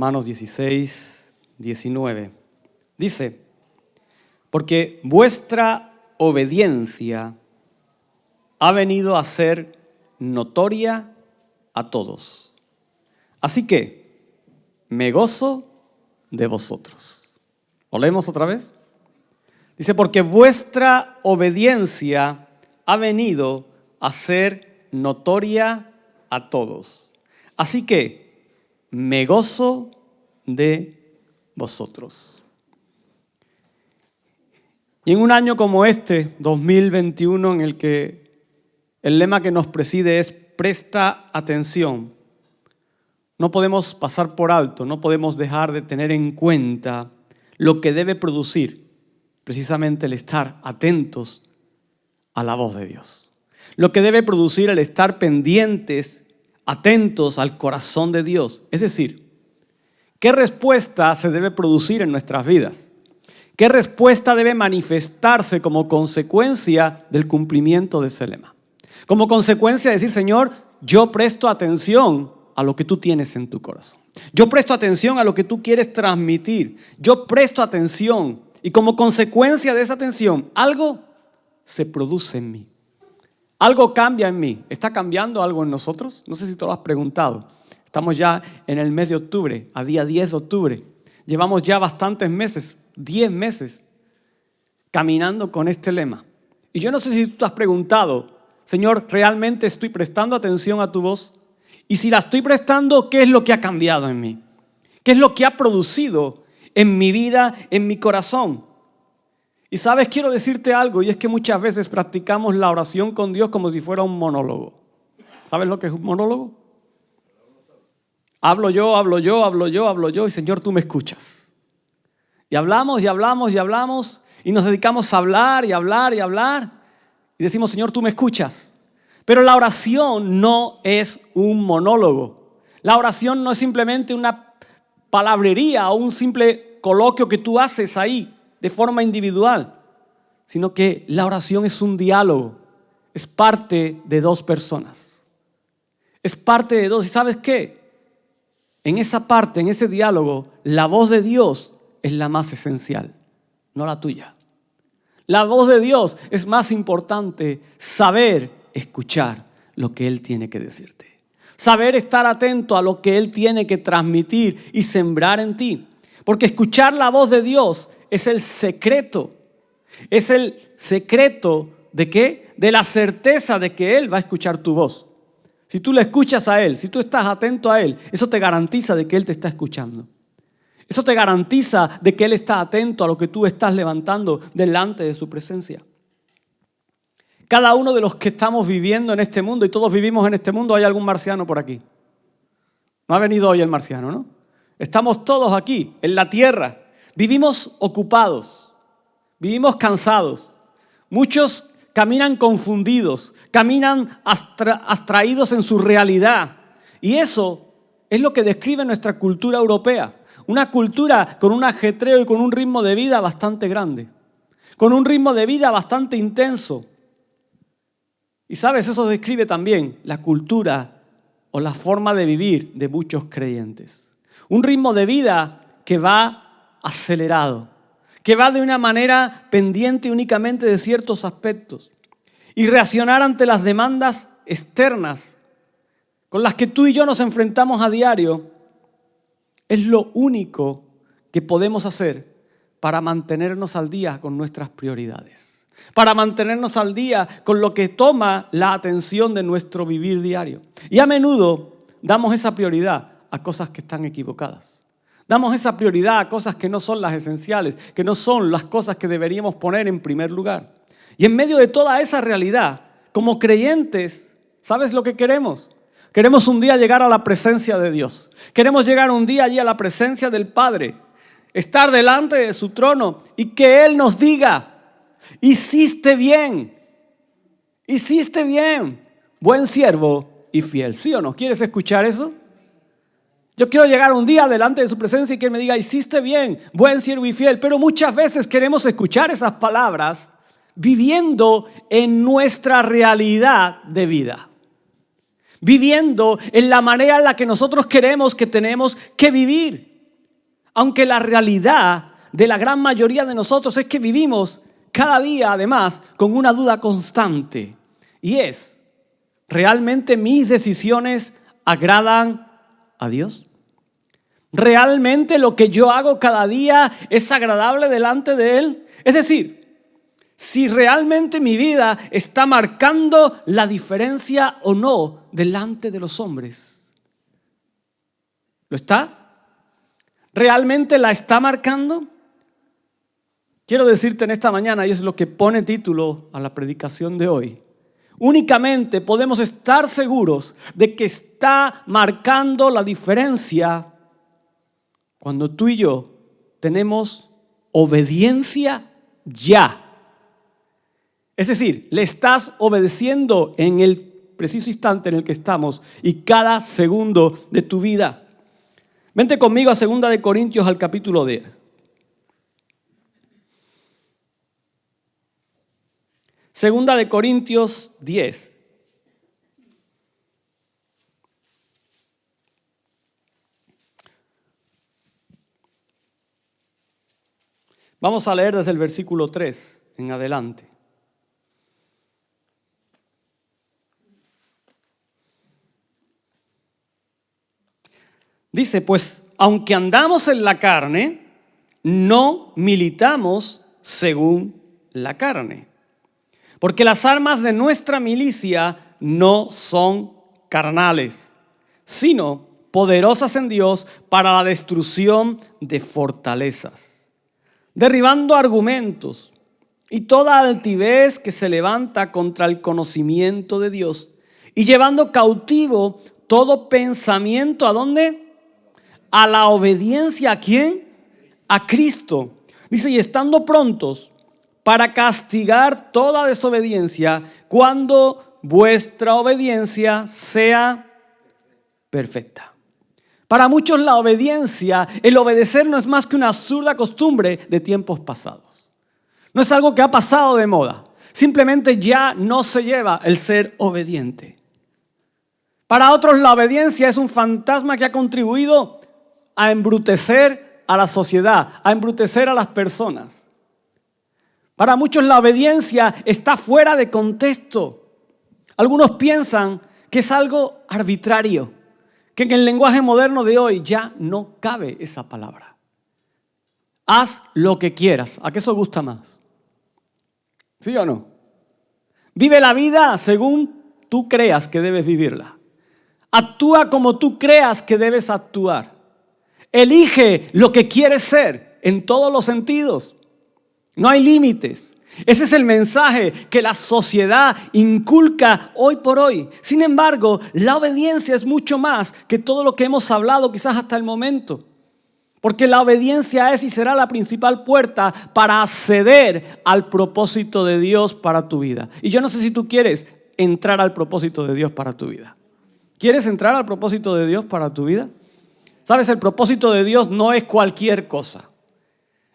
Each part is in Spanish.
Romanos 16, 19. Dice, porque vuestra obediencia ha venido a ser notoria a todos. Así que me gozo de vosotros. ¿Lo leemos otra vez? Dice, porque vuestra obediencia ha venido a ser notoria a todos. Así que me gozo de vosotros. Y en un año como este, 2021, en el que el lema que nos preside es presta atención, no podemos pasar por alto, no podemos dejar de tener en cuenta lo que debe producir precisamente el estar atentos a la voz de Dios. Lo que debe producir el estar pendientes, atentos al corazón de Dios. Es decir, ¿qué respuesta se debe producir en nuestras vidas? ¿Qué respuesta debe manifestarse como consecuencia del cumplimiento de ese lema? Como consecuencia de decir, Señor, yo presto atención a lo que tú tienes en tu corazón. Yo presto atención a lo que tú quieres transmitir. Yo presto atención y como consecuencia de esa atención, algo se produce en mí. Algo cambia en mí. ¿Está cambiando algo en nosotros? No sé si te lo has preguntado. Estamos ya en el mes de octubre, a día 10 de octubre. Llevamos ya bastantes meses, 10 meses, caminando con este lema. Y yo no sé si tú te has preguntado, Señor, ¿realmente estoy prestando atención a tu voz? Y si la estoy prestando, ¿qué es lo que ha cambiado en mí? ¿Qué es lo que ha producido en mi vida, en mi corazón? Y sabes, quiero decirte algo, y es que muchas veces practicamos la oración con Dios como si fuera un monólogo. ¿Sabes lo que es un monólogo? Hablo yo, y Señor, tú me escuchas. Y hablamos, y nos dedicamos a hablar, y decimos, Señor, tú me escuchas. Pero la oración no es un monólogo. La oración no es simplemente una palabrería o un simple coloquio que tú haces ahí de forma individual, sino que la oración es un diálogo, es parte de dos personas. Es parte de dos. ¿Y sabes qué? En esa parte, en ese diálogo, la voz de Dios es la más esencial, no la tuya. La voz de Dios es más importante saber escuchar lo que Él tiene que decirte. Saber estar atento a lo que Él tiene que transmitir y sembrar en ti. Porque escuchar la voz de Dios es el secreto. Es el secreto ¿de qué? De la certeza de que Él va a escuchar tu voz. Si tú le escuchas a Él, si tú estás atento a Él, eso te garantiza de que Él te está escuchando. Eso te garantiza de que Él está atento a lo que tú estás levantando delante de su presencia. Cada uno de los que estamos viviendo en este mundo, y todos vivimos en este mundo, hay algún marciano por aquí. No ha venido hoy el marciano, ¿no? Estamos todos aquí, en la tierra. Vivimos ocupados, vivimos cansados. Muchos caminan confundidos, caminan abstraídos en su realidad. Y eso es lo que describe nuestra cultura europea. Una cultura con un ajetreo y con un ritmo de vida bastante grande. Con un ritmo de vida bastante intenso. Y sabes, eso describe también la cultura o la forma de vivir de muchos creyentes. Un ritmo de vida que va acelerado, que va de una manera pendiente únicamente de ciertos aspectos. Y reaccionar ante las demandas externas con las que tú y yo nos enfrentamos a diario es lo único que podemos hacer para mantenernos al día con nuestras prioridades. Para mantenernos al día con lo que toma la atención de nuestro vivir diario. Y a menudo damos esa prioridad a cosas que están equivocadas. Damos esa prioridad a cosas que no son las esenciales, que no son las cosas que deberíamos poner en primer lugar. Y en medio de toda esa realidad, como creyentes, ¿sabes lo que queremos? Queremos un día llegar a la presencia de Dios. Queremos llegar un día allí a la presencia del Padre. Estar delante de su trono y que Él nos diga: hiciste bien, buen siervo y fiel. ¿Sí o no? ¿Quieres escuchar eso? Yo quiero llegar un día delante de su presencia y que Él me diga: hiciste bien, buen siervo y fiel. Pero muchas veces queremos escuchar esas palabras viviendo en nuestra realidad de vida. Viviendo en la manera en la que nosotros queremos que tenemos que vivir. Aunque la realidad de la gran mayoría de nosotros es que vivimos cada día, además, con una duda constante. Y es, ¿realmente mis decisiones agradan a Dios? ¿Realmente lo que yo hago cada día es agradable delante de Él? Es decir, si realmente mi vida está marcando la diferencia o no delante de los hombres. ¿Lo está? ¿Realmente la está marcando? Quiero decirte en esta mañana, y es lo que pone título a la predicación de hoy, únicamente podemos estar seguros de que está marcando la diferencia cuando tú y yo tenemos obediencia ya. Es decir, le estás obedeciendo en el preciso instante en el que estamos y cada segundo de tu vida. Vente conmigo a 2 de Corintios al capítulo 10. Segunda de Corintios 10. Vamos a leer desde el versículo 3 en adelante. Dice, pues, aunque andamos en la carne, no militamos según la carne. Porque las armas de nuestra milicia no son carnales, sino poderosas en Dios para la destrucción de fortalezas, derribando argumentos y toda altivez que se levanta contra el conocimiento de Dios y llevando cautivo todo pensamiento, ¿a dónde? A la obediencia, ¿a quién? A Cristo. Dice, y estando prontos para castigar toda desobediencia cuando vuestra obediencia sea perfecta. Para muchos la obediencia, el obedecer no es más que una absurda costumbre de tiempos pasados. No es algo que ha pasado de moda. Simplemente ya no se lleva el ser obediente. Para otros la obediencia es un fantasma que ha contribuido a embrutecer a la sociedad, a embrutecer a las personas. Para muchos la obediencia está fuera de contexto. Algunos piensan que es algo arbitrario, que en el lenguaje moderno de hoy ya no cabe esa palabra. Haz lo que quieras. ¿A qué eso gusta más? ¿Sí o no? Vive la vida según tú creas que debes vivirla. Actúa como tú creas que debes actuar. Elige lo que quieres ser en todos los sentidos. No hay límites. Ese es el mensaje que la sociedad inculca hoy por hoy. Sin embargo, la obediencia es mucho más que todo lo que hemos hablado quizás hasta el momento. Porque la obediencia es y será la principal puerta para acceder al propósito de Dios para tu vida. Y yo no sé si tú quieres entrar al propósito de Dios para tu vida. ¿Quieres entrar al propósito de Dios para tu vida? ¿Sabes? El propósito de Dios no es cualquier cosa.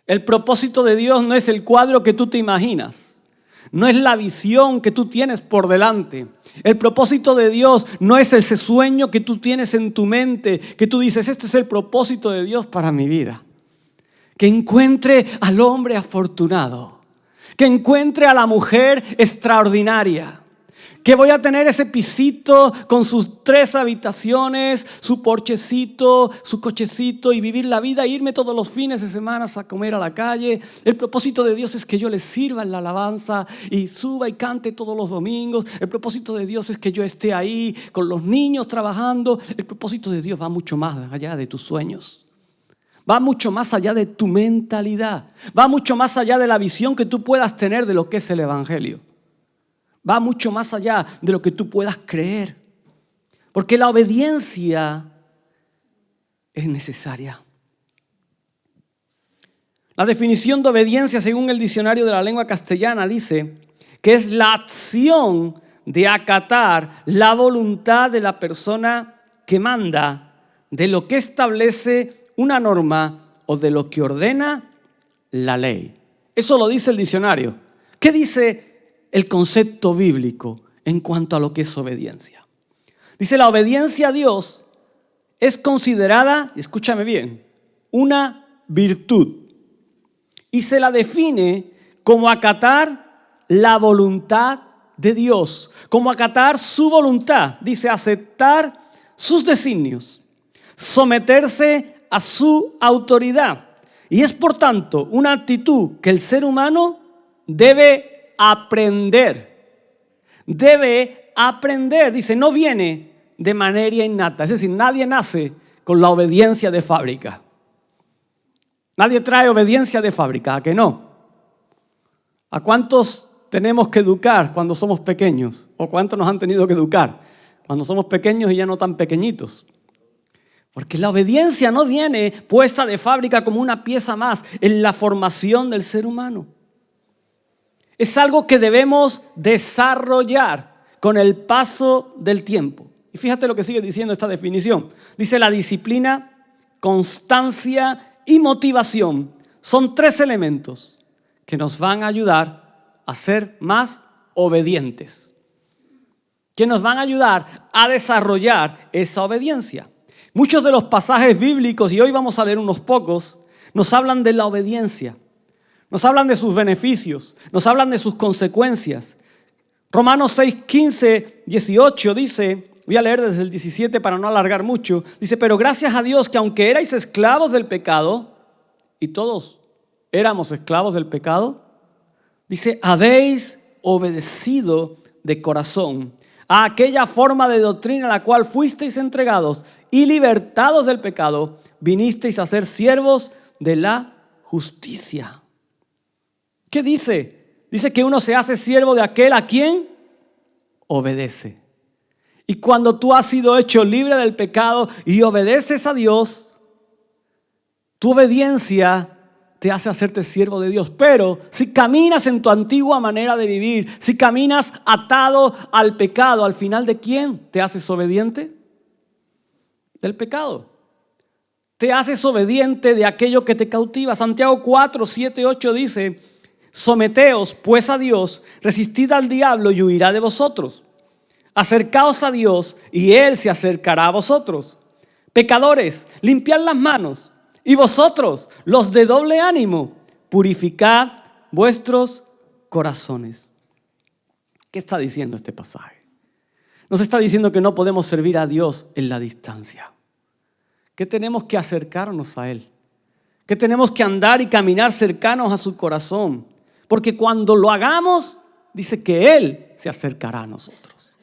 El propósito de Dios no es el cuadro que tú te imaginas. No es la visión que tú tienes por delante. El propósito de Dios no es ese sueño que tú tienes en tu mente, que tú dices, este es el propósito de Dios para mi vida. Que encuentre al hombre afortunado. Que encuentre a la mujer extraordinaria. Que voy a tener ese pisito con sus 3 habitaciones, su porchecito, su cochecito y vivir la vida e irme todos los fines de semana a comer a la calle. El propósito de Dios es que yo le sirva en la alabanza y suba y cante todos los domingos. El propósito de Dios es que yo esté ahí con los niños trabajando. El propósito de Dios va mucho más allá de tus sueños. Va mucho más allá de tu mentalidad. Va mucho más allá de la visión que tú puedas tener de lo que es el evangelio. Va mucho más allá de lo que tú puedas creer. Porque la obediencia es necesaria. La definición de obediencia, según el diccionario de la lengua castellana, dice que es la acción de acatar la voluntad de la persona que manda, de lo que establece una norma o de lo que ordena la ley. Eso lo dice el diccionario. ¿Qué dice el concepto bíblico en cuanto a lo que es obediencia? Dice, la obediencia a Dios es considerada, escúchame bien, una virtud. Y se la define como acatar la voluntad de Dios, como acatar su voluntad. Dice aceptar sus designios, someterse a su autoridad. Y es por tanto una actitud que el ser humano debe aprender. Debe aprender. Dice, no viene de manera innata. Es decir, nadie nace con la obediencia de fábrica. Nadie trae obediencia de fábrica, ¿a que no? ¿A cuántos tenemos que educar cuando somos pequeños? ¿O cuántos nos han tenido que educar cuando somos pequeños y ya no tan pequeñitos? Porque la obediencia no viene puesta de fábrica como una pieza más en la formación del ser humano. Es algo que debemos desarrollar con el paso del tiempo. Y fíjate lo que sigue diciendo esta definición. Dice la disciplina, constancia y motivación son 3 elementos que nos van a ayudar a ser más obedientes. Que nos van a ayudar a desarrollar esa obediencia. Muchos de los pasajes bíblicos, y hoy vamos a leer unos pocos, nos hablan de la obediencia. Nos hablan de sus beneficios, nos hablan de sus consecuencias. Romanos 6, 15, 18 dice, voy a leer desde el 17 para no alargar mucho, dice, pero gracias a Dios que aunque erais esclavos del pecado, y todos éramos esclavos del pecado, dice, habéis obedecido de corazón a aquella forma de doctrina a la cual fuisteis entregados y libertados del pecado, vinisteis a ser siervos de la justicia. ¿Qué dice? Dice que uno se hace siervo de aquel a quien obedece. Y cuando tú has sido hecho libre del pecado y obedeces a Dios, tu obediencia te hace hacerte siervo de Dios. Pero si caminas en tu antigua manera de vivir, si caminas atado al pecado, al final, ¿de quién te haces obediente? Del pecado. Te haces obediente de aquello que te cautiva. Santiago 4, 7, 8 dice, someteos pues a Dios, resistid al diablo y huirá de vosotros. Acercaos a Dios y Él se acercará a vosotros. Pecadores, limpiad las manos. Y vosotros, los de doble ánimo, purificad vuestros corazones. ¿Qué está diciendo este pasaje? Nos está diciendo que no podemos servir a Dios en la distancia. Que tenemos que acercarnos a Él. Que tenemos que andar y caminar cercanos a su corazón. Porque cuando lo hagamos, dice que Él se acercará a nosotros.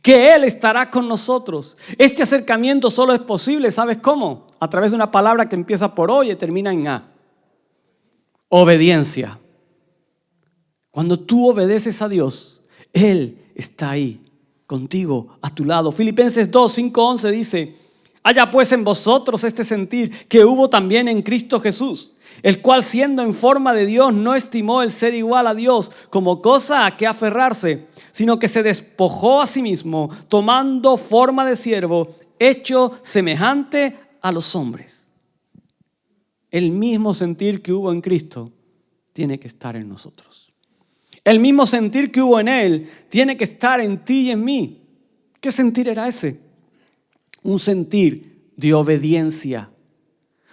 Que Él estará con nosotros. Este acercamiento solo es posible, ¿sabes cómo? A través de una palabra que empieza por O y termina en A. Obediencia. Cuando tú obedeces a Dios, Él está ahí, contigo, a tu lado. Filipenses 2, 5, 11 dice, haya pues en vosotros este sentir que hubo también en Cristo Jesús, el cual siendo en forma de Dios no estimó el ser igual a Dios como cosa a que aferrarse, sino que se despojó a sí mismo, tomando forma de siervo, hecho semejante a los hombres. El mismo sentir que hubo en Cristo tiene que estar en nosotros. El mismo sentir que hubo en Él tiene que estar en ti y en mí. ¿Qué sentir era ese? Un sentir de obediencia.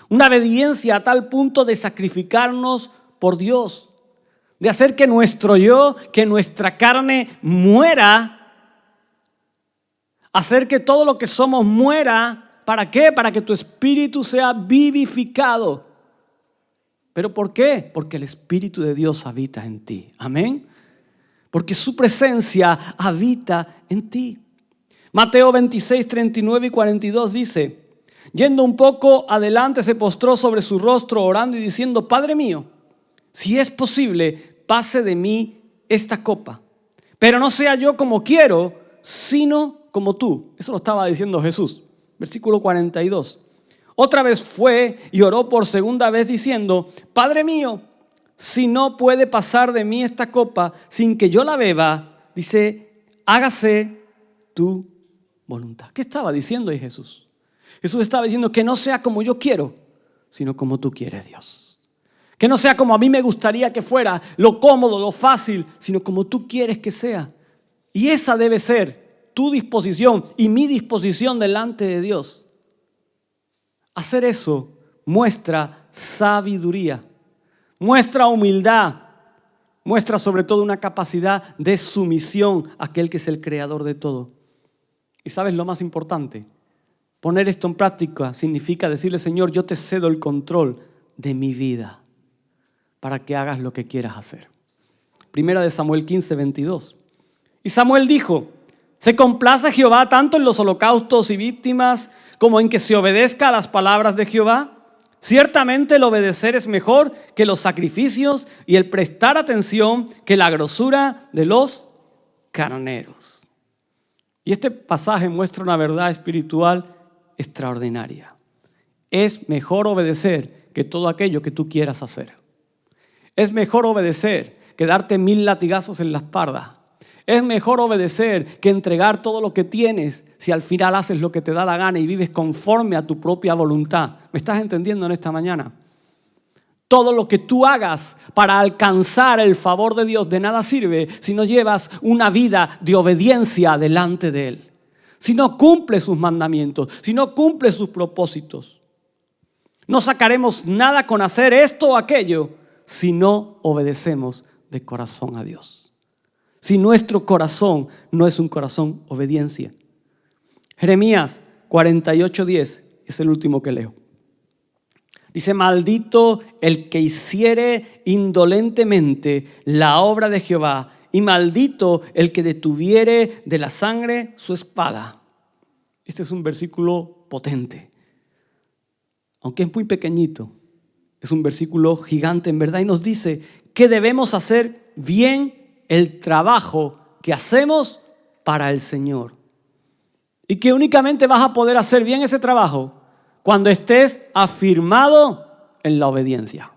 Una obediencia a tal punto de sacrificarnos por Dios. De hacer que nuestro yo, que nuestra carne muera. Hacer que todo lo que somos muera. ¿Para qué? Para que tu espíritu sea vivificado. ¿Pero por qué? Porque el Espíritu de Dios habita en ti. Amén. Porque su presencia habita en ti. Mateo 26, 39 y 42 dice, yendo un poco adelante se postró sobre su rostro orando y diciendo, Padre mío, si es posible, pase de mí esta copa. Pero no sea yo como quiero, sino como tú. Eso lo estaba diciendo Jesús. Versículo 42. Otra vez fue y oró por segunda vez diciendo, Padre mío, si no puede pasar de mí esta copa sin que yo la beba, dice, hágase tu voluntad. ¿Qué estaba diciendo ahí Jesús? Jesús estaba diciendo que no sea como yo quiero, sino como tú quieres, Dios. Que no sea como a mí me gustaría que fuera, lo cómodo, lo fácil, sino como tú quieres que sea. Y esa debe ser tu disposición y mi disposición delante de Dios. Hacer eso muestra sabiduría, muestra humildad, muestra sobre todo una capacidad de sumisión a aquel que es el creador de todo. ¿Y sabes lo más importante? Poner esto en práctica significa decirle, Señor, yo te cedo el control de mi vida para que hagas lo que quieras hacer. Primera de Samuel 15, 22. Y Samuel dijo, ¿se complace Jehová tanto en los holocaustos y víctimas como en que se obedezca a las palabras de Jehová? Ciertamente el obedecer es mejor que los sacrificios y el prestar atención que la grosura de los carneros. Y este pasaje muestra una verdad espiritual extraordinaria. Es mejor obedecer que todo aquello que tú quieras hacer. Es mejor obedecer que darte 1000 latigazos en la espalda. Es mejor obedecer que entregar todo lo que tienes si al final haces lo que te da la gana y vives conforme a tu propia voluntad. ¿Me estás entendiendo en esta mañana? Todo lo que tú hagas para alcanzar el favor de Dios de nada sirve si no llevas una vida de obediencia delante de Él. Si no cumples sus mandamientos, si no cumples sus propósitos. No sacaremos nada con hacer esto o aquello si no obedecemos de corazón a Dios. Si nuestro corazón no es un corazón obediencia. Jeremías 48:10 es el último que leo. Dice, maldito el que hiciere indolentemente la obra de Jehová y maldito el que detuviere de la sangre su espada. Este es un versículo potente. Aunque es muy pequeñito, es un versículo gigante en verdad y nos dice que debemos hacer bien el trabajo que hacemos para el Señor. Y que únicamente vas a poder hacer bien ese trabajo cuando estés afirmado en la obediencia.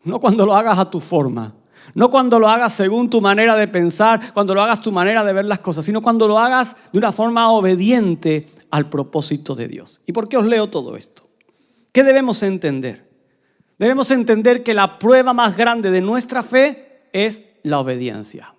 No cuando lo hagas a tu forma. No cuando lo hagas según tu manera de pensar, cuando lo hagas tu manera de ver las cosas, sino cuando lo hagas de una forma obediente al propósito de Dios. ¿Y por qué os leo todo esto? ¿Qué debemos entender? Debemos entender que la prueba más grande de nuestra fe es la obediencia.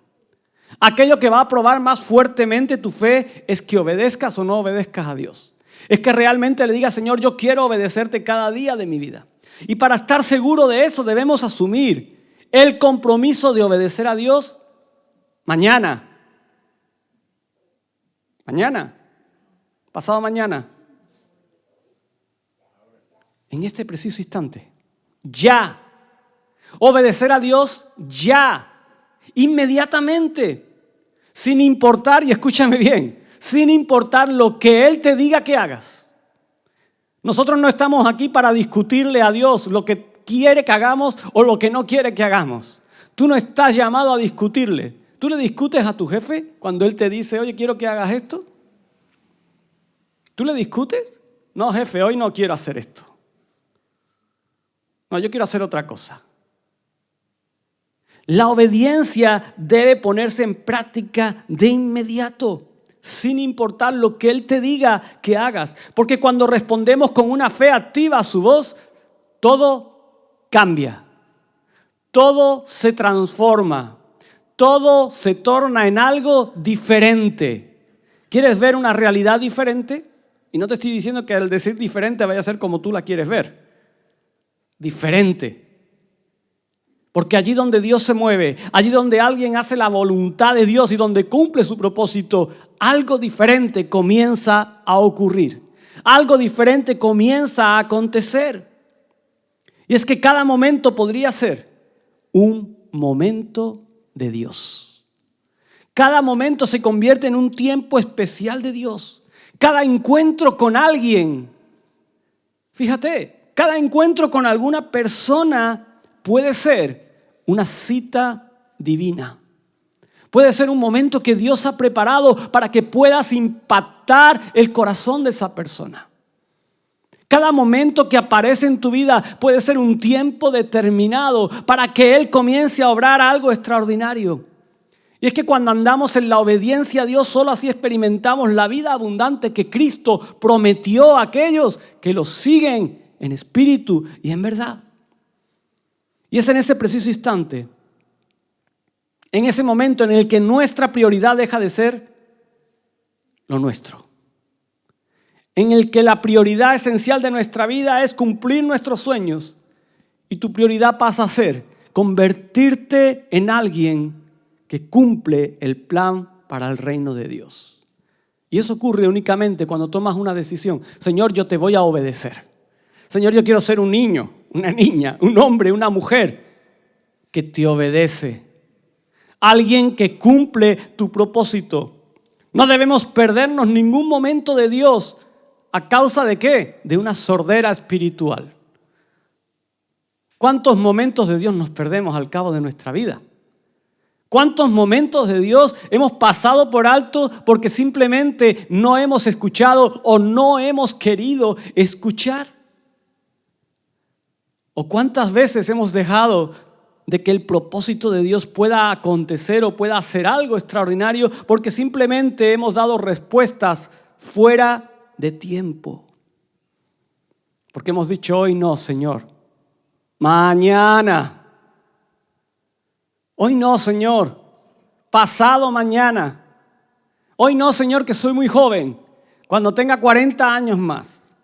Aquello que va a probar más fuertemente tu fe es que obedezcas o no obedezcas a Dios. Es que realmente le digas, Señor, yo quiero obedecerte cada día de mi vida. Y para estar seguro de eso debemos asumir el compromiso de obedecer a Dios mañana. Mañana. Pasado mañana. En este preciso instante. Ya. Obedecer a Dios ya. Inmediatamente. Sin importar, y escúchame bien, sin importar lo que Él te diga que hagas. Nosotros no estamos aquí para discutirle a Dios lo que quiere que hagamos o lo que no quiere que hagamos. Tú no estás llamado a discutirle. ¿Tú le discutes a tu jefe cuando él te dice, oye, quiero que hagas esto? ¿Tú le discutes? No, jefe, hoy no quiero hacer esto. No, yo quiero hacer otra cosa. La obediencia debe ponerse en práctica de inmediato, sin importar lo que Él te diga que hagas. Porque cuando respondemos con una fe activa a su voz, todo cambia, todo se transforma, todo se torna en algo diferente. ¿Quieres ver una realidad diferente? Y no te estoy diciendo que al decir diferente vaya a ser como tú la quieres ver. Diferente. Porque allí donde Dios se mueve, allí donde alguien hace la voluntad de Dios y donde cumple su propósito, algo diferente comienza a ocurrir. Algo diferente comienza a acontecer. Y es que cada momento podría ser un momento de Dios. Cada momento se convierte en un tiempo especial de Dios. Cada encuentro con alguien, fíjate, cada encuentro con alguna persona puede ser una cita divina. Puede ser un momento que Dios ha preparado para que puedas impactar el corazón de esa persona. Cada momento que aparece en tu vida puede ser un tiempo determinado para que Él comience a obrar algo extraordinario. Y es que cuando andamos en la obediencia a Dios, solo así experimentamos la vida abundante que Cristo prometió a aquellos que lo siguen en espíritu y en verdad. Y es en ese preciso instante, en ese momento en el que nuestra prioridad deja de ser lo nuestro. en el que la prioridad esencial de nuestra vida es cumplir nuestros sueños y tu prioridad pasa a ser convertirte en alguien que cumple el plan para el reino de Dios. Y eso ocurre únicamente cuando tomas una decisión. Señor, yo te voy a obedecer. Señor, yo quiero ser un niño, una niña, un hombre, una mujer que te obedece. Alguien que cumple tu propósito. No debemos perdernos ningún momento de Dios. ¿A causa de qué? De una sordera espiritual. ¿Cuántos momentos de Dios nos perdemos al cabo de nuestra vida? ¿Cuántos momentos de Dios hemos pasado por alto porque simplemente no hemos escuchado o no hemos querido escuchar? ¿O cuántas veces hemos dejado de que el propósito de Dios pueda acontecer o pueda hacer algo extraordinario porque simplemente hemos dado respuestas fuera de tiempo? Porque hemos dicho hoy no, Señor. Mañana. Hoy no, Señor. Pasado mañana. Hoy no, Señor, que soy muy joven. Cuando tenga 40 años más.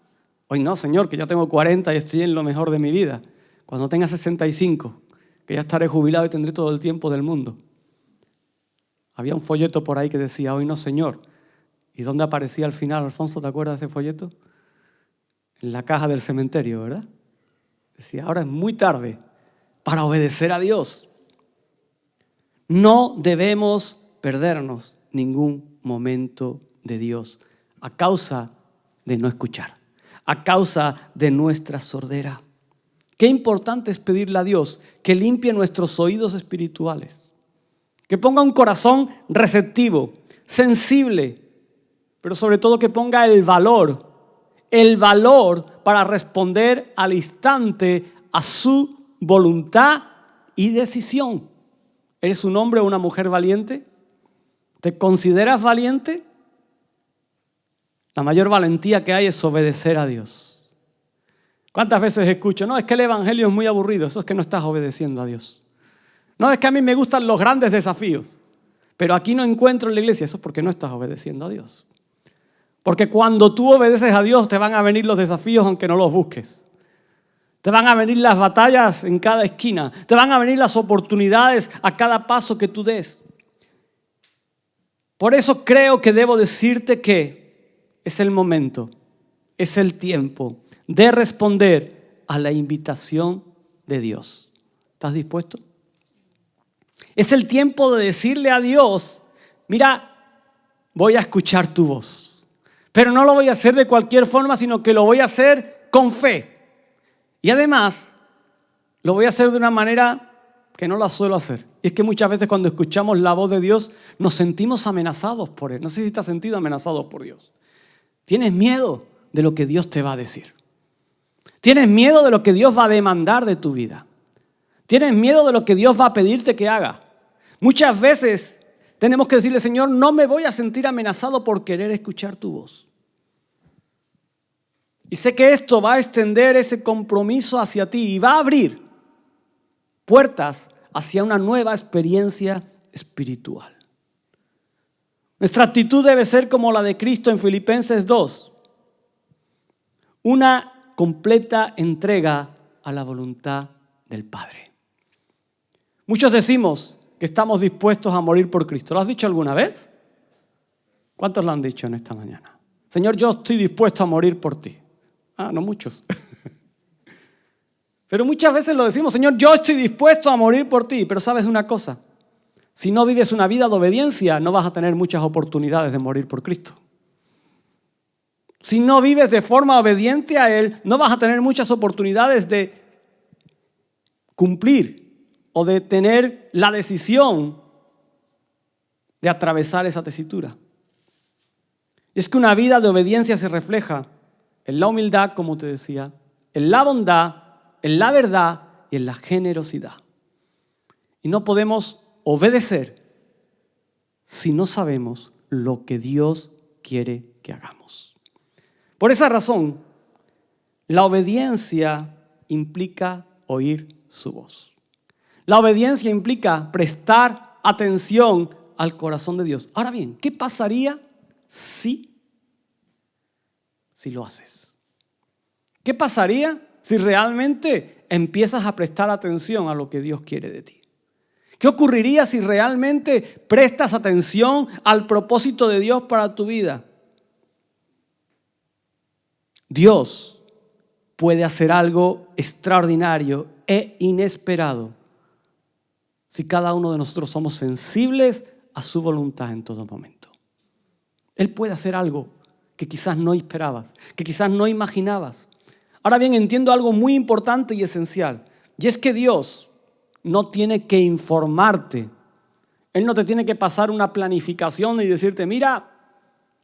Hoy no, Señor, que ya tengo 40 y estoy en lo mejor de mi vida. Cuando tenga 65, que ya estaré jubilado y tendré todo el tiempo del mundo. Había un folleto por ahí que decía, hoy no, Señor. ¿Y dónde aparecía al final, Alfonso? ¿Te acuerdas de ese folleto? En la caja del cementerio, ¿verdad? Decía, ahora es muy tarde para obedecer a Dios. No debemos perdernos ningún momento de Dios a causa de no escuchar, a causa de nuestra sordera. Qué importante es pedirle a Dios que limpie nuestros oídos espirituales, que ponga un corazón receptivo, sensible, pero sobre todo que ponga el valor para responder al instante a su voluntad y decisión. ¿Eres un hombre o una mujer valiente? ¿Te consideras valiente? La mayor valentía que hay es obedecer a Dios. ¿Cuántas veces escucho? No, es que el evangelio es muy aburrido. Eso es que no estás obedeciendo a Dios. No, es que a mí me gustan los grandes desafíos, pero aquí no encuentro en la iglesia. Eso es porque no estás obedeciendo a Dios. Porque cuando tú obedeces a Dios te van a venir los desafíos aunque no los busques. Te van a venir las batallas en cada esquina. Te van a venir las oportunidades a cada paso que tú des. Por eso creo que debo decirte que es el momento, es el tiempo de responder a la invitación de Dios. ¿Estás dispuesto? Es el tiempo de decirle a Dios, mira, voy a escuchar tu voz. Pero no lo voy a hacer de cualquier forma, sino que lo voy a hacer con fe. Y además, lo voy a hacer de una manera que no la suelo hacer. Y es que muchas veces cuando escuchamos la voz de Dios, nos sentimos amenazados por Él. No sé si te has sentido amenazado por Dios. Tienes miedo de lo que Dios te va a decir. Tienes miedo de lo que Dios va a demandar de tu vida. Tienes miedo de lo que Dios va a pedirte que haga. Muchas veces tenemos que decirle, Señor, no me voy a sentir amenazado por querer escuchar tu voz. Y sé que esto va a extender ese compromiso hacia ti y va a abrir puertas hacia una nueva experiencia espiritual. Nuestra actitud debe ser como la de Cristo en Filipenses 2. Una completa entrega a la voluntad del Padre. Muchos decimos que estamos dispuestos a morir por Cristo. ¿Lo has dicho alguna vez? ¿Cuántos lo han dicho en esta mañana? Señor, yo estoy dispuesto a morir por ti. Ah, no muchos. Pero muchas veces lo decimos, Señor, yo estoy dispuesto a morir por ti. Pero sabes una cosa, si no vives una vida de obediencia, no vas a tener muchas oportunidades de morir por Cristo. Si no vives de forma obediente a Él, no vas a tener muchas oportunidades de cumplir o de tener la decisión de atravesar esa tesitura. Y es que una vida de obediencia se refleja en la humildad, como te decía, en la bondad, en la verdad y en la generosidad. Y no podemos obedecer si no sabemos lo que Dios quiere que hagamos. Por esa razón, la obediencia implica oír su voz. La obediencia implica prestar atención al corazón de Dios. Ahora bien, ¿qué pasaría si si lo haces? ¿Qué pasaría si realmente empiezas a prestar atención a lo que Dios quiere de ti? ¿Qué ocurriría si realmente prestas atención al propósito de Dios para tu vida? Dios puede hacer algo extraordinario e inesperado si cada uno de nosotros somos sensibles a su voluntad en todo momento. Él puede hacer algo que quizás no esperabas, que quizás no imaginabas. Ahora bien, entiendo algo muy importante y esencial, y es que Dios no tiene que informarte. Él no te tiene que pasar una planificación y decirte, mira,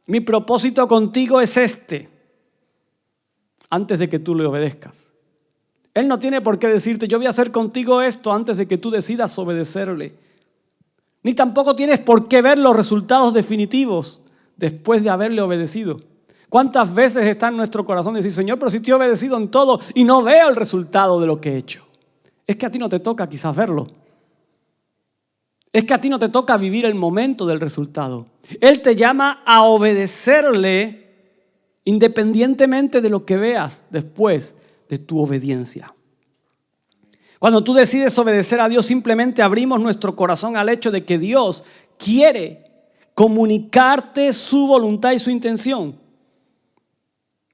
mi propósito contigo es este, antes de que tú le obedezcas. Él no tiene por qué decirte, yo voy a hacer contigo esto antes de que tú decidas obedecerle. Ni tampoco tienes por qué ver los resultados definitivos después de haberle obedecido. ¿Cuántas veces está en nuestro corazón decir, Señor, pero si te he obedecido en todo y no veo el resultado de lo que he hecho? Es que a ti no te toca quizás verlo. Es que a ti no te toca vivir el momento del resultado. Él te llama a obedecerle independientemente de lo que veas después de tu obediencia. Cuando tú decides obedecer a Dios, simplemente abrimos nuestro corazón al hecho de que Dios quiere comunicarte su voluntad y su intención.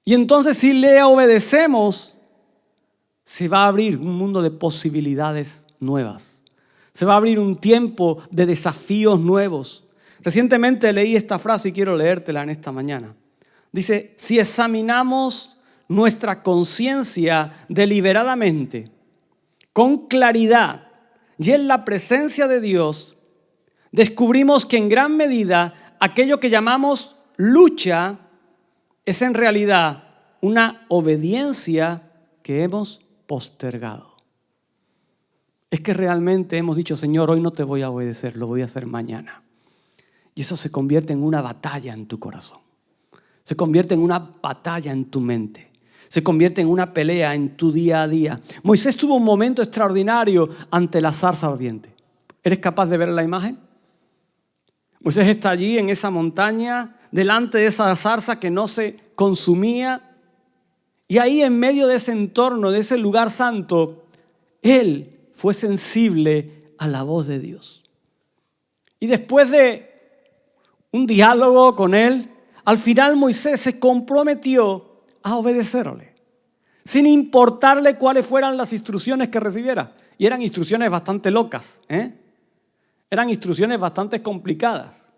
Y entonces si le obedecemos, se va a abrir un mundo de posibilidades nuevas. Se va a abrir un tiempo de desafíos nuevos. Recientemente leí esta frase y quiero leértela en esta mañana. Dice, si examinamos nuestra conciencia deliberadamente, con claridad y en la presencia de Dios, descubrimos que en gran medida aquello que llamamos lucha es en realidad una obediencia que hemos postergado. Es que realmente hemos dicho, Señor, hoy no te voy a obedecer, lo voy a hacer mañana. Y eso se convierte en una batalla en tu corazón. Se convierte en una batalla en tu mente. Se convierte en una pelea en tu día a día. Moisés tuvo un momento extraordinario ante la zarza ardiente. ¿Eres capaz de ver la imagen? Moisés está allí en esa montaña, delante de esa zarza que no se consumía. Y ahí en medio de ese entorno, de ese lugar santo, él fue sensible a la voz de Dios. Y después de un diálogo con él, al final Moisés se comprometió a obedecerle, sin importarle cuáles fueran las instrucciones que recibiera. Y eran instrucciones bastante locas, Eran instrucciones bastante complicadas.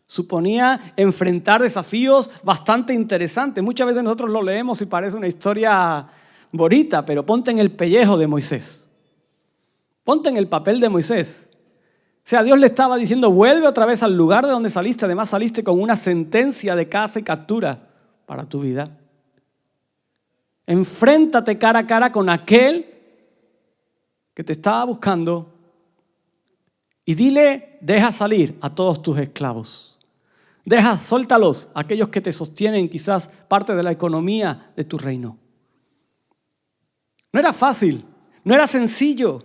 Suponía enfrentar desafíos bastante interesantes. Muchas veces nosotros lo leemos y parece una historia bonita, pero ponte en el pellejo de Moisés. Ponte en el papel de Moisés. O sea, Dios le estaba diciendo, vuelve otra vez al lugar de donde saliste. Además saliste con una sentencia de caza y captura para tu vida. Enfréntate cara a cara con aquel que te estaba buscando y dile, deja salir a todos tus esclavos. Suéltalos, aquellos que te sostienen quizás parte de la economía de tu reino. No era fácil, no era sencillo,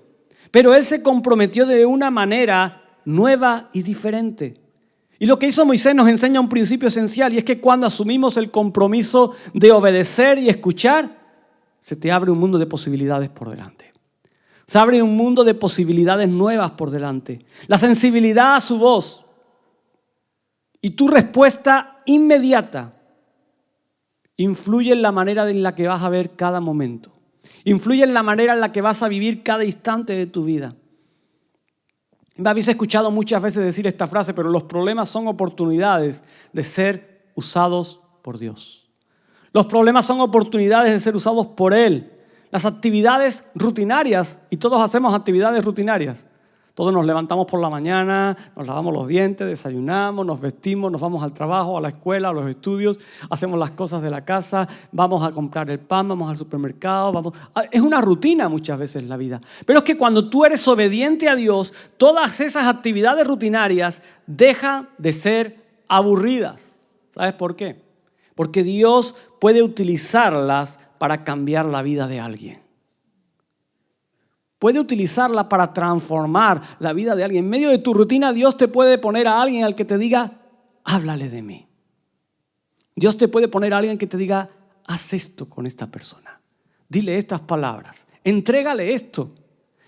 pero él se comprometió de una manera nueva y diferente. Y lo que hizo Moisés nos enseña un principio esencial, y es que cuando asumimos el compromiso de obedecer y escuchar, se te abre un mundo de posibilidades por delante. Se abre un mundo de posibilidades nuevas por delante. La sensibilidad a su voz y tu respuesta inmediata influye en la manera en la que vas a ver cada momento. Influye en la manera en la que vas a vivir cada instante de tu vida. Me habéis escuchado muchas veces decir esta frase, pero los problemas son oportunidades de ser usados por Dios. Los problemas son oportunidades de ser usados por Él. Las actividades rutinarias, y todos hacemos actividades rutinarias. Todos nos levantamos por la mañana, nos lavamos los dientes, desayunamos, nos vestimos, nos vamos al trabajo, a la escuela, a los estudios, hacemos las cosas de la casa, vamos a comprar el pan, vamos al supermercado. Es una rutina muchas veces la vida. Pero es que cuando tú eres obediente a Dios, todas esas actividades rutinarias dejan de ser aburridas. ¿Sabes por qué? Porque Dios puede utilizarlas para cambiar la vida de alguien. Puede utilizarla para transformar la vida de alguien. En medio de tu rutina, Dios te puede poner a alguien al que te diga, háblale de mí. Dios te puede poner a alguien que te diga, haz esto con esta persona. Dile estas palabras. Entrégale esto.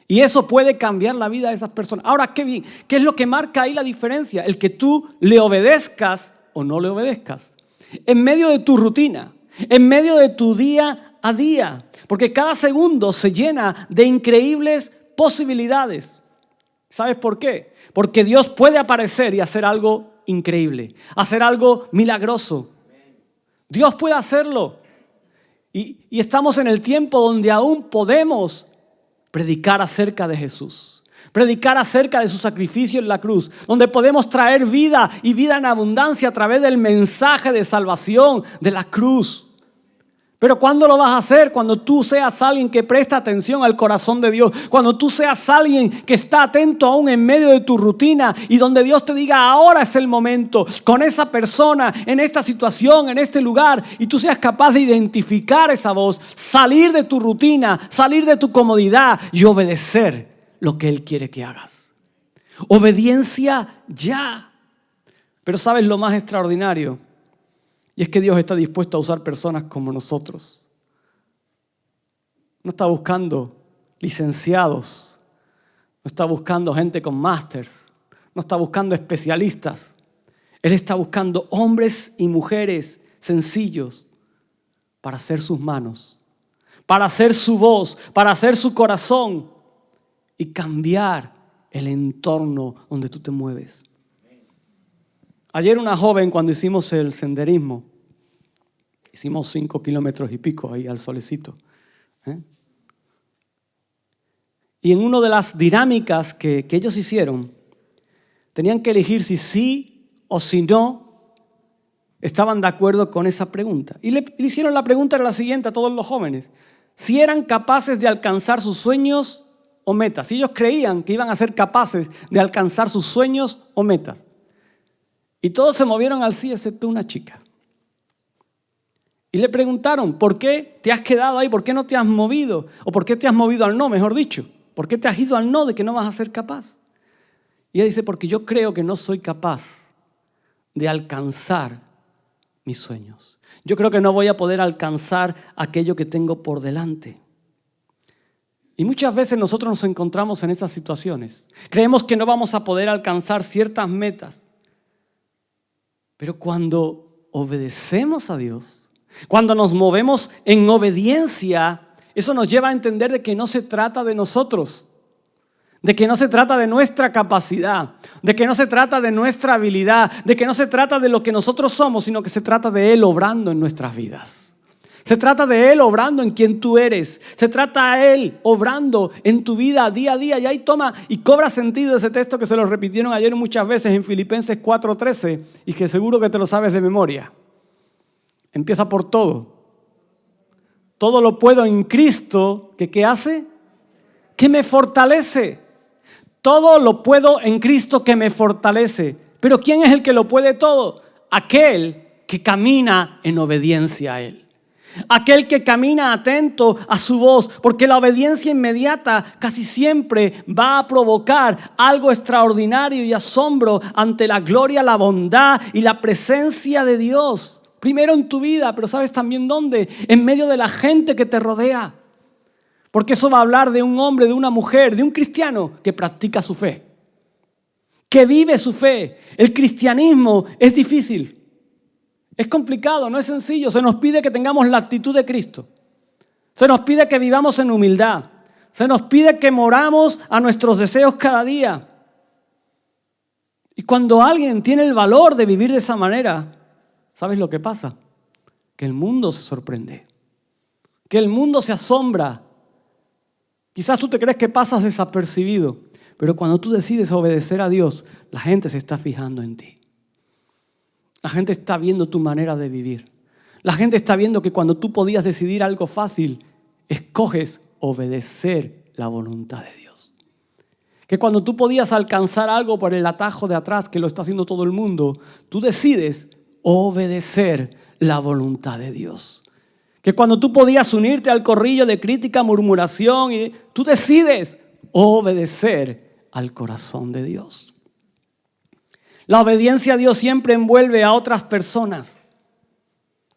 Y eso puede cambiar la vida de esas personas. Ahora, ¿qué es lo que marca ahí la diferencia? El que tú le obedezcas o no le obedezcas. En medio de tu rutina, en medio de tu día a día. Porque cada segundo se llena de increíbles posibilidades. ¿Sabes por qué? Porque Dios puede aparecer y hacer algo increíble, hacer algo milagroso. Dios puede hacerlo. Y estamos en el tiempo donde aún podemos predicar acerca de Jesús, predicar acerca de su sacrificio en la cruz, donde podemos traer vida y vida en abundancia a través del mensaje de salvación de la cruz. Pero ¿cuándo lo vas a hacer? Cuando tú seas alguien que presta atención al corazón de Dios. Cuando tú seas alguien que está atento aún en medio de tu rutina y donde Dios te diga, ahora es el momento, con esa persona, en esta situación, en este lugar, y tú seas capaz de identificar esa voz, salir de tu rutina, salir de tu comodidad y obedecer lo que Él quiere que hagas. Obediencia ya. Pero ¿sabes lo más extraordinario? Y es que Dios está dispuesto a usar personas como nosotros. No está buscando licenciados, no está buscando gente con másters, no está buscando especialistas. Él está buscando hombres y mujeres sencillos para hacer sus manos, para hacer su voz, para hacer su corazón y cambiar el entorno donde tú te mueves. Ayer una joven, cuando hicimos el senderismo, hicimos 5 kilómetros y pico ahí al solecito. Y en una de las dinámicas que ellos hicieron, tenían que elegir si sí o si no estaban de acuerdo con esa pregunta. Y le hicieron la pregunta, era la siguiente a todos los jóvenes: si eran capaces de alcanzar sus sueños o metas. Si ellos creían que iban a ser capaces de alcanzar sus sueños o metas. Y todos se movieron al sí, excepto una chica. Y le preguntaron, ¿por qué te has quedado ahí? ¿Por qué no te has movido? ¿O por qué te has movido al no, mejor dicho? ¿Por qué te has ido al no de que no vas a ser capaz? Y ella dice, porque yo creo que no soy capaz de alcanzar mis sueños. Yo creo que no voy a poder alcanzar aquello que tengo por delante. Y muchas veces nosotros nos encontramos en esas situaciones. Creemos que no vamos a poder alcanzar ciertas metas. Pero cuando obedecemos a Dios, cuando nos movemos en obediencia, eso nos lleva a entender de que no se trata de nosotros, de que no se trata de nuestra capacidad, de que no se trata de nuestra habilidad, de que no se trata de lo que nosotros somos, sino que se trata de Él obrando en nuestras vidas. Se trata de Él obrando en quien tú eres. Se trata de Él obrando en tu vida día a día. Y ahí toma y cobra sentido ese texto que se lo repitieron ayer muchas veces en Filipenses 4:13 y que seguro que te lo sabes de memoria. Empieza por todo. Todo lo puedo en Cristo, que ¿qué hace? Que me fortalece. Todo lo puedo en Cristo que me fortalece. Pero ¿quién es el que lo puede todo? Aquel que camina en obediencia a Él. Aquel que camina atento a su voz, porque la obediencia inmediata casi siempre va a provocar algo extraordinario y asombro ante la gloria, la bondad y la presencia de Dios. Primero en tu vida, pero ¿sabes también dónde? En medio de la gente que te rodea. Porque eso va a hablar de un hombre, de una mujer, de un cristiano que practica su fe, que vive su fe. El cristianismo es difícil. Es complicado, no es sencillo. Se nos pide que tengamos la actitud de Cristo. Se nos pide que vivamos en humildad. Se nos pide que moramos a nuestros deseos cada día. Y cuando alguien tiene el valor de vivir de esa manera, ¿sabes lo que pasa? Que el mundo se sorprende. Que el mundo se asombra. Quizás tú te crees que pasas desapercibido, pero cuando tú decides obedecer a Dios, la gente se está fijando en ti. La gente está viendo tu manera de vivir. La gente está viendo que cuando tú podías decidir algo fácil, escoges obedecer la voluntad de Dios. Que cuando tú podías alcanzar algo por el atajo de atrás, que lo está haciendo todo el mundo, tú decides obedecer la voluntad de Dios. Que cuando tú podías unirte al corrillo de crítica, murmuración, tú decides obedecer al corazón de Dios. La obediencia a Dios siempre envuelve a otras personas.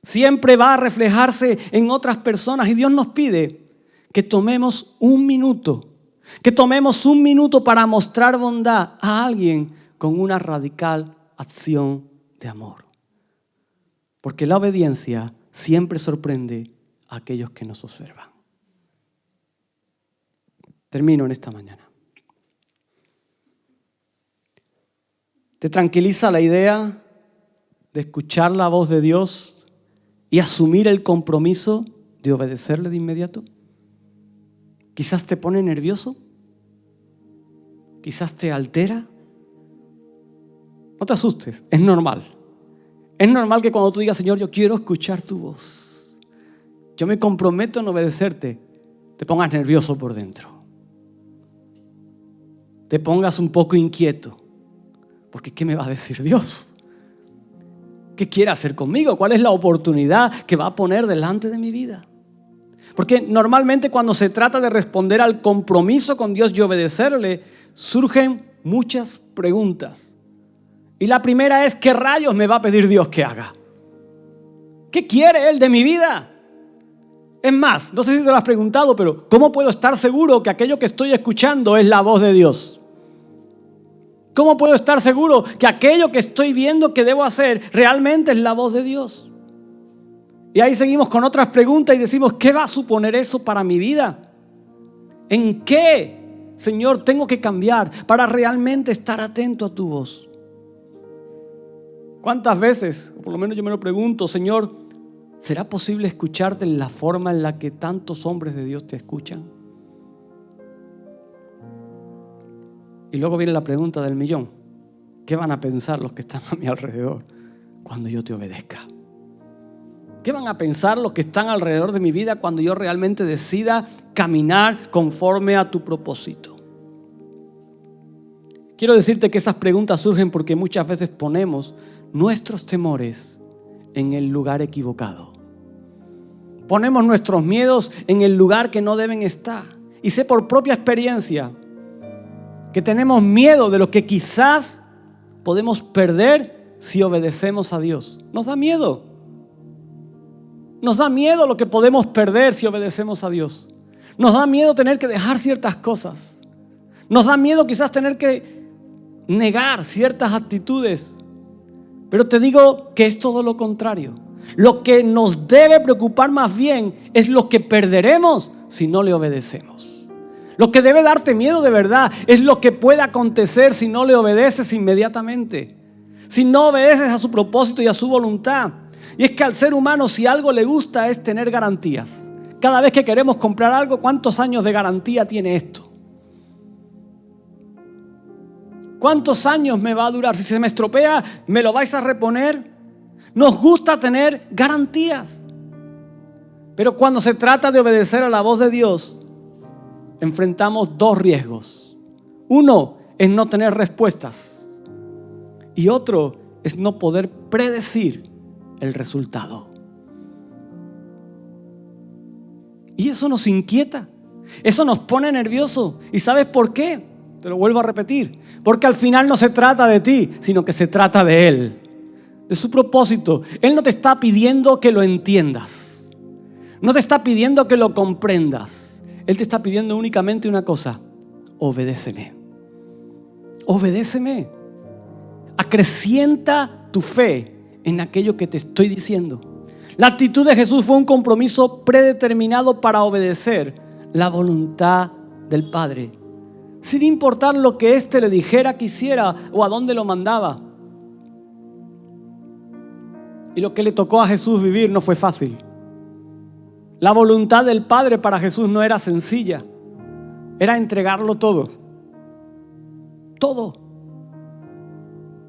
Siempre va a reflejarse en otras personas y Dios nos pide que tomemos un minuto para mostrar bondad a alguien con una radical acción de amor. Porque la obediencia siempre sorprende a aquellos que nos observan. Termino en esta mañana. ¿Te tranquiliza la idea de escuchar la voz de Dios y asumir el compromiso de obedecerle de inmediato? Quizás te pone nervioso, quizás te altera. No te asustes, es normal. Es normal que cuando tú digas, Señor, yo quiero escuchar tu voz, yo me comprometo en obedecerte, te pongas nervioso por dentro. Te pongas un poco inquieto. Porque ¿qué me va a decir Dios? ¿Qué quiere hacer conmigo? ¿Cuál es la oportunidad que va a poner delante de mi vida? Porque normalmente cuando se trata de responder al compromiso con Dios y obedecerle, surgen muchas preguntas. Y la primera es, ¿qué rayos me va a pedir Dios que haga? ¿Qué quiere Él de mi vida? Es más, no sé si te lo has preguntado, pero ¿cómo puedo estar seguro que aquello que estoy escuchando es la voz de Dios? ¿Cómo puedo estar seguro que aquello que estoy viendo que debo hacer realmente es la voz de Dios? Y ahí seguimos con otras preguntas y decimos, ¿qué va a suponer eso para mi vida? ¿En qué, Señor, tengo que cambiar para realmente estar atento a tu voz? ¿Cuántas veces, o por lo menos yo me lo pregunto, Señor, ¿será posible escucharte en la forma en la que tantos hombres de Dios te escuchan? Y luego viene la pregunta del millón. ¿Qué van a pensar los que están a mi alrededor cuando yo te obedezca? ¿Qué van a pensar los que están alrededor de mi vida cuando yo realmente decida caminar conforme a tu propósito? Quiero decirte que esas preguntas surgen porque muchas veces ponemos nuestros temores en el lugar equivocado. Ponemos nuestros miedos en el lugar que no deben estar. Y sé por propia experiencia que tenemos miedo de lo que quizás podemos perder si obedecemos a Dios. Nos da miedo. Nos da miedo lo que podemos perder si obedecemos a Dios. Nos da miedo tener que dejar ciertas cosas. Nos da miedo quizás tener que negar ciertas actitudes. Pero te digo que es todo lo contrario. Lo que nos debe preocupar más bien es lo que perderemos si no le obedecemos. Lo que debe darte miedo de verdad es lo que puede acontecer si no le obedeces inmediatamente. Si no obedeces a su propósito y a su voluntad. Y es que al ser humano, si algo le gusta es tener garantías. Cada vez que queremos comprar algo, ¿cuántos años de garantía tiene esto? ¿Cuántos años me va a durar? Si se me estropea, ¿me lo vais a reponer? Nos gusta tener garantías. Pero cuando se trata de obedecer a la voz de Dios, enfrentamos dos riesgos. Uno es no tener respuestas y otro es no poder predecir el resultado. Y eso nos inquieta, eso nos pone nervioso. ¿Y sabes por qué? Te lo vuelvo a repetir. Porque al final no se trata de ti, sino que se trata de Él, de su propósito. Él no te está pidiendo que lo entiendas, no te está pidiendo que lo comprendas. Él te está pidiendo únicamente una cosa: obedéceme. Obedéceme. Acrecienta tu fe en aquello que te estoy diciendo. La actitud de Jesús fue un compromiso predeterminado para obedecer la voluntad del Padre, sin importar lo que éste le dijera que hiciera o a dónde lo mandaba. Y lo que le tocó a Jesús vivir no fue fácil. La voluntad del Padre para Jesús no era sencilla. Era entregarlo todo. Todo.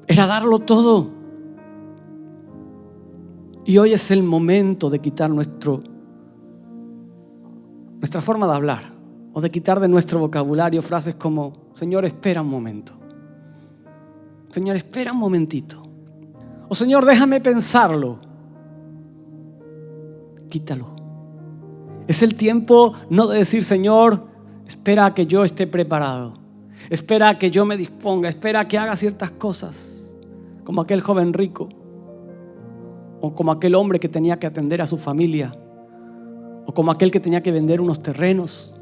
Era darlo todo. Y hoy es el momento de quitar nuestra forma de hablar, o de quitar de nuestro vocabulario frases como: Señor, espera un momento. Señor, espera un momentito. O Señor, déjame pensarlo. Quítalo. Es el tiempo no de decir: Señor, espera a que yo esté preparado, espera a que yo me disponga, espera a que haga ciertas cosas, como aquel joven rico. o como aquel hombre que tenía que atender a su familia, o como aquel que tenía que vender unos terrenos.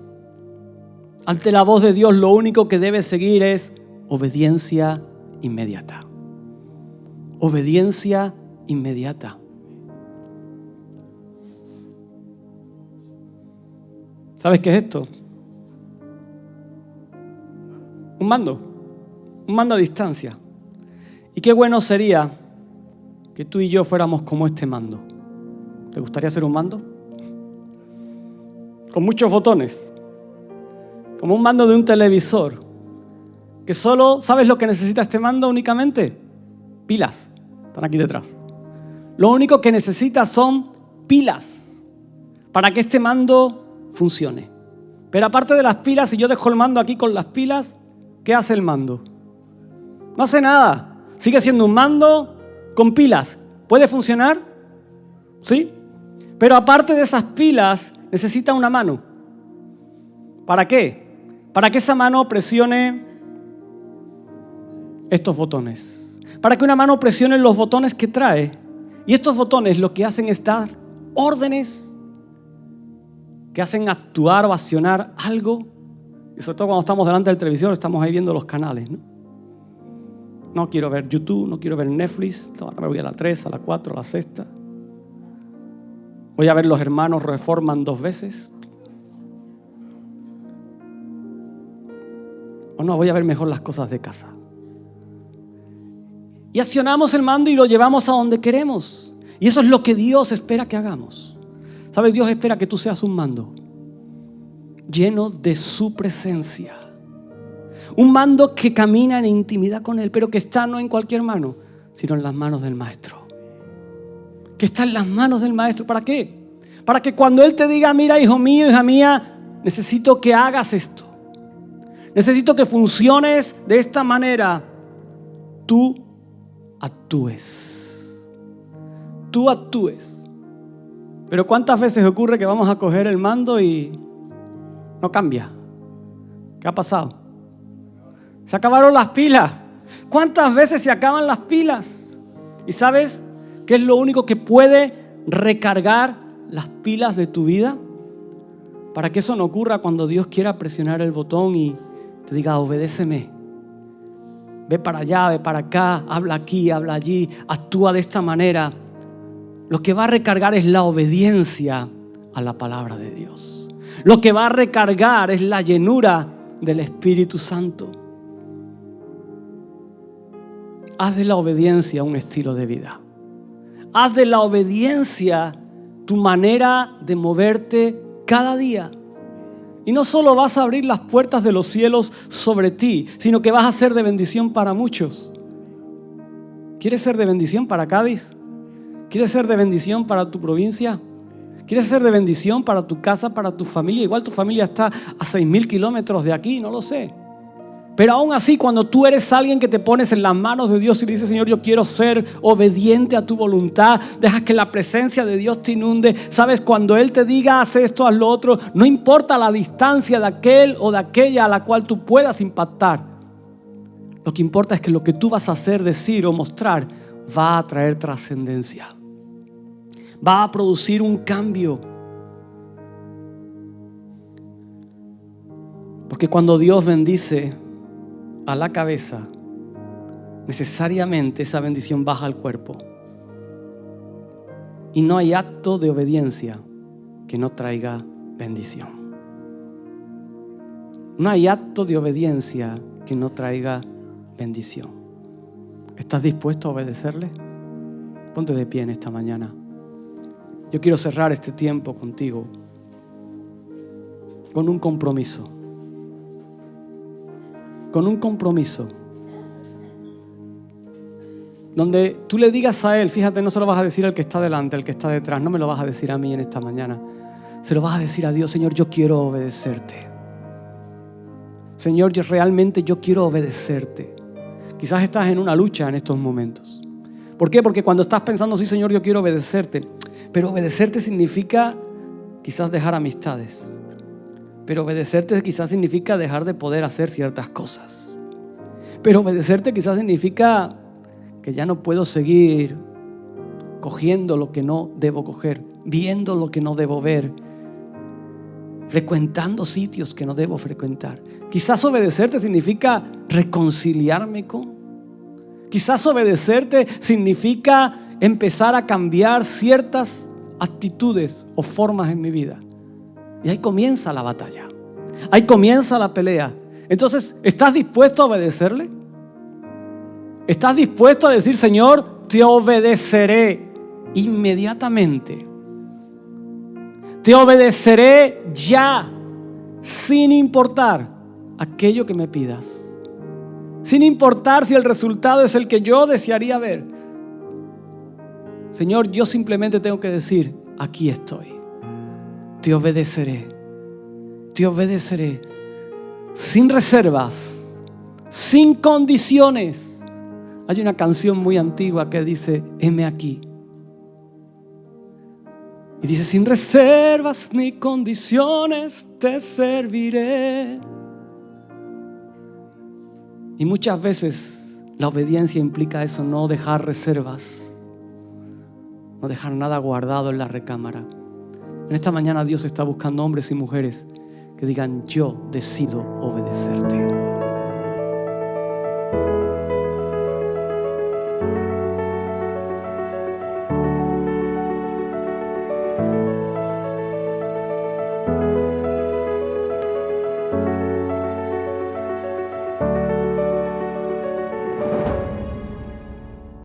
Ante la voz de Dios, lo único que debes seguir es obediencia inmediata. Obediencia inmediata. ¿Sabes qué es esto? Un mando a distancia. Y qué bueno sería que tú y yo fuéramos como este mando. ¿Te gustaría ser un mando? Con muchos botones. Como un mando de un televisor. Que solo, ¿sabes lo que necesita este mando únicamente? Pilas. Están aquí detrás. Lo único que necesita son pilas para que este mando funcione. Pero aparte de las pilas, si yo dejo el mando aquí con las pilas, ¿qué hace el mando? No hace nada. Sigue siendo un mando con pilas. ¿Puede funcionar? ¿Sí? Pero aparte de esas pilas, necesita una mano. ¿Para qué? Para que esa mano presione estos botones. Para que una mano presione los botones que trae. Y estos botones lo que hacen es dar órdenes que hacen actuar o accionar algo. Y sobre todo cuando estamos delante del televisor, estamos ahí viendo los canales, ¿no? No quiero ver YouTube, no quiero ver Netflix. Ahora me voy a la 3, a la 4, a la 6. Voy a ver Los Hermanos Reforman 2 veces. O no, voy a ver mejor las cosas de casa. Y accionamos el mando y lo llevamos a donde queremos. Y eso es lo que Dios espera que hagamos. ¿Sabes? Dios espera que tú seas un mando lleno de su presencia. Un mando que camina en intimidad con Él, pero que está no en cualquier mano, sino en las manos del Maestro. Que está en las manos del Maestro. ¿Para qué? Para que cuando Él te diga, mira, hijo mío, hija mía, necesito que hagas esto. Necesito que funciones de esta manera. Tú actúes. Tú actúes. Pero ¿cuántas veces ocurre que vamos a coger el mando y no cambia? ¿Qué ha pasado? Se acabaron las pilas. ¿Cuántas veces se acaban las pilas? ¿Y sabes qué es lo único que puede recargar las pilas de tu vida? Para que eso no ocurra cuando Dios quiera presionar el botón y te diga, obedéceme. Ve para allá, ve para acá, habla aquí, habla allí, actúa de esta manera. Lo que va a recargar es la obediencia a la palabra de Dios. Lo que va a recargar es la llenura del Espíritu Santo. Haz de la obediencia un estilo de vida. Haz de la obediencia tu manera de moverte cada día. Y no solo vas a abrir las puertas de los cielos sobre ti, sino que vas a ser de bendición para muchos. ¿Quieres ser de bendición para Cádiz? ¿Quieres ser de bendición para tu provincia? ¿Quieres ser de bendición para tu casa, para tu familia? Igual tu familia está a 6,000 kilómetros de aquí, no lo sé. Pero aún así, cuando tú eres alguien que te pones en las manos de Dios y le dices, Señor, yo quiero ser obediente a tu voluntad, dejas que la presencia de Dios te inunde. Sabes, cuando Él te diga, haz esto, haz lo otro, no importa la distancia de aquel o de aquella a la cual tú puedas impactar. Lo que importa es que lo que tú vas a hacer, decir o mostrar va a traer trascendencia. Va a producir un cambio. Porque cuando Dios bendice a la cabeza, necesariamente esa bendición baja al cuerpo. Y no hay acto de obediencia que no traiga bendición. No hay acto de obediencia que no traiga bendición. ¿Estás dispuesto a obedecerle? Ponte de pie en esta mañana. Yo quiero cerrar este tiempo contigo con un compromiso. Con un compromiso. Donde tú le digas a Él, fíjate, no se lo vas a decir al que está delante, al que está detrás, no me lo vas a decir a mí en esta mañana. Se lo vas a decir a Dios, Señor, yo quiero obedecerte. Señor, yo quiero obedecerte. Quizás estás en una lucha en estos momentos. ¿Por qué? Porque cuando estás pensando, sí, Señor, yo quiero obedecerte. Pero obedecerte significa quizás dejar amistades. Pero obedecerte quizás significa dejar de poder hacer ciertas cosas. Pero obedecerte quizás significa que ya no puedo seguir cogiendo lo que no debo coger, viendo lo que no debo ver, frecuentando sitios que no debo frecuentar. Quizás obedecerte significa reconciliarme con. Quizás obedecerte significa empezar a cambiar ciertas actitudes o formas en mi vida. Y ahí comienza la batalla. Ahí comienza la pelea. Entonces, ¿estás dispuesto a obedecerle? ¿Estás dispuesto a decir, Señor, te obedeceré inmediatamente? Te obedeceré ya, sin importar aquello que me pidas. Sin importar si el resultado es el que yo desearía ver. Señor, yo simplemente tengo que decir, aquí estoy. Te obedeceré. Te obedeceré. Sin reservas, sin condiciones. Hay una canción muy antigua que dice, heme aquí. Y dice, sin reservas ni condiciones te serviré. Y muchas veces la obediencia implica eso, no dejar reservas, no dejar nada guardado en la recámara. En esta mañana Dios está buscando hombres y mujeres que digan, yo decido obedecerte.